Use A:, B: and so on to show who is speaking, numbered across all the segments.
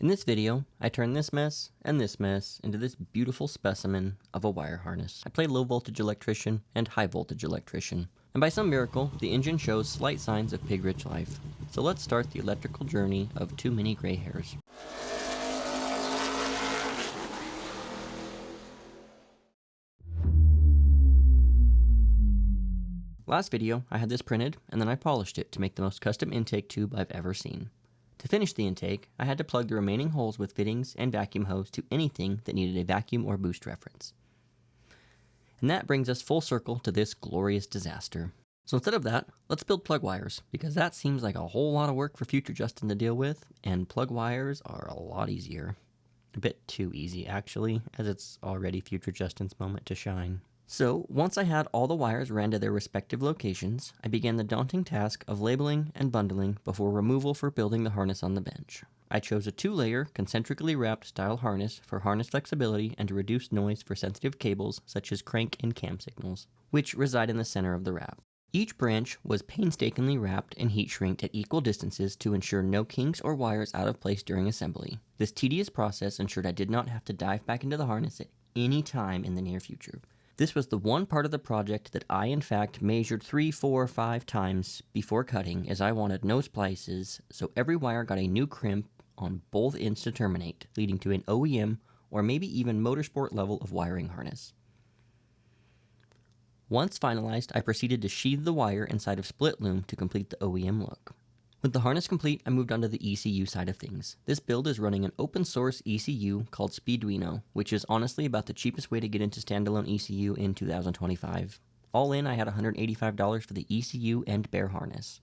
A: In this video, I turned this mess and this mess into this beautiful specimen of a wire harness. I play low voltage electrician and high voltage electrician, and by some miracle, the engine shows slight signs of pig-rich life. So let's start the electrical journey of too many gray hairs. Last video, I had this printed, and then I polished it to make the most custom intake tube I've ever seen. To finish the intake, I had to plug the remaining holes with fittings and vacuum hose to anything that needed a vacuum or boost reference. And that brings us full circle to this glorious disaster. So instead of that, let's build plug wires, because that seems like a whole lot of work for future Justin to deal with, and plug wires are a lot easier. A bit too easy, actually, as it's already future Justin's moment to shine. So, once I had all the wires ran to their respective locations, I began the daunting task of labeling and bundling before removal for building the harness on the bench. I chose a 2-layer, concentrically wrapped style harness for harness flexibility and to reduce noise for sensitive cables such as crank and cam signals, which reside in the center of the wrap. Each branch was painstakingly wrapped and heat shrinked at equal distances to ensure no kinks or wires out of place during assembly. This tedious process ensured I did not have to dive back into the harness at any time in the near future. This was the one part of the project that I in fact measured 3, 4, 5 times before cutting, as I wanted no splices, so every wire got a new crimp on both ends to terminate, leading to an OEM or maybe even motorsport level of wiring harness. Once finalized, I proceeded to sheathe the wire inside of split loom to complete the OEM look. With the harness complete, I moved on to the ECU side of things. This build is running an open source ECU called Speeduino, which is honestly about the cheapest way to get into standalone ECU in 2025. All in, I had $185 for the ECU and bare harness.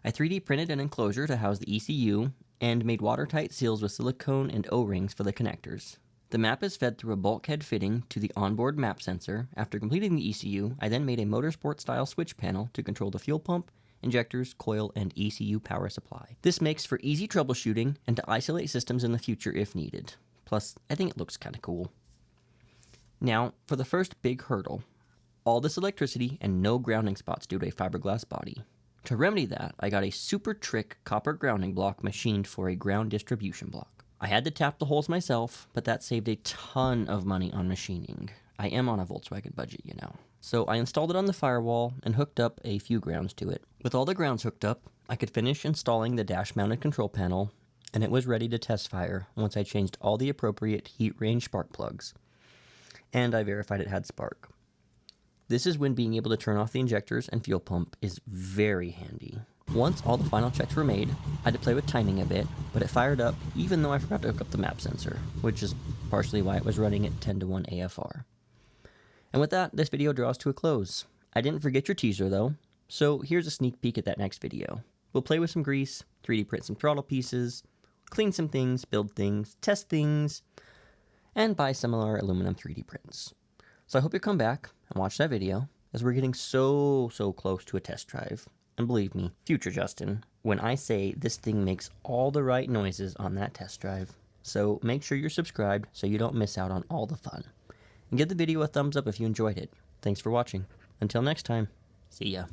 A: I 3D printed an enclosure to house the ECU and made watertight seals with silicone and O-rings for the connectors. The map is fed through a bulkhead fitting to the onboard map sensor. After completing the ECU, I then made a motorsport style switch panel to control the fuel pump, injectors, coil, and ECU power supply. This makes for easy troubleshooting and to isolate systems in the future if needed. Plus, I think it looks kind of cool. Now, for the first big hurdle. All this electricity and no grounding spots due to a fiberglass body. To remedy that, I got a super trick copper grounding block machined for a ground distribution block. I had to tap the holes myself, but that saved a ton of money on machining. I am on a Volkswagen budget, you know. So I installed it on the firewall and hooked up a few grounds to it. With all the grounds hooked up, I could finish installing the dash-mounted control panel, and it was ready to test fire once I changed all the appropriate heat range spark plugs. And I verified it had spark. This is when being able to turn off the injectors and fuel pump is very handy. Once all the final checks were made, I had to play with timing a bit, but it fired up even though I forgot to hook up the map sensor, which is partially why it was running at 10:1 AFR. And with that, this video draws to a close. I didn't forget your teaser though, so here's a sneak peek at that next video. We'll play with some grease, 3D print some throttle pieces, clean some things, build things, test things, and buy some of our aluminum 3D prints. So I hope you come back and watch that video, as we're getting so close to a test drive. And believe me, future Justin, when I say this thing makes all the right noises on that test drive. So make sure you're subscribed so you don't miss out on all the fun. And give the video a thumbs up if you enjoyed it. Thanks for watching. Until next time, see ya.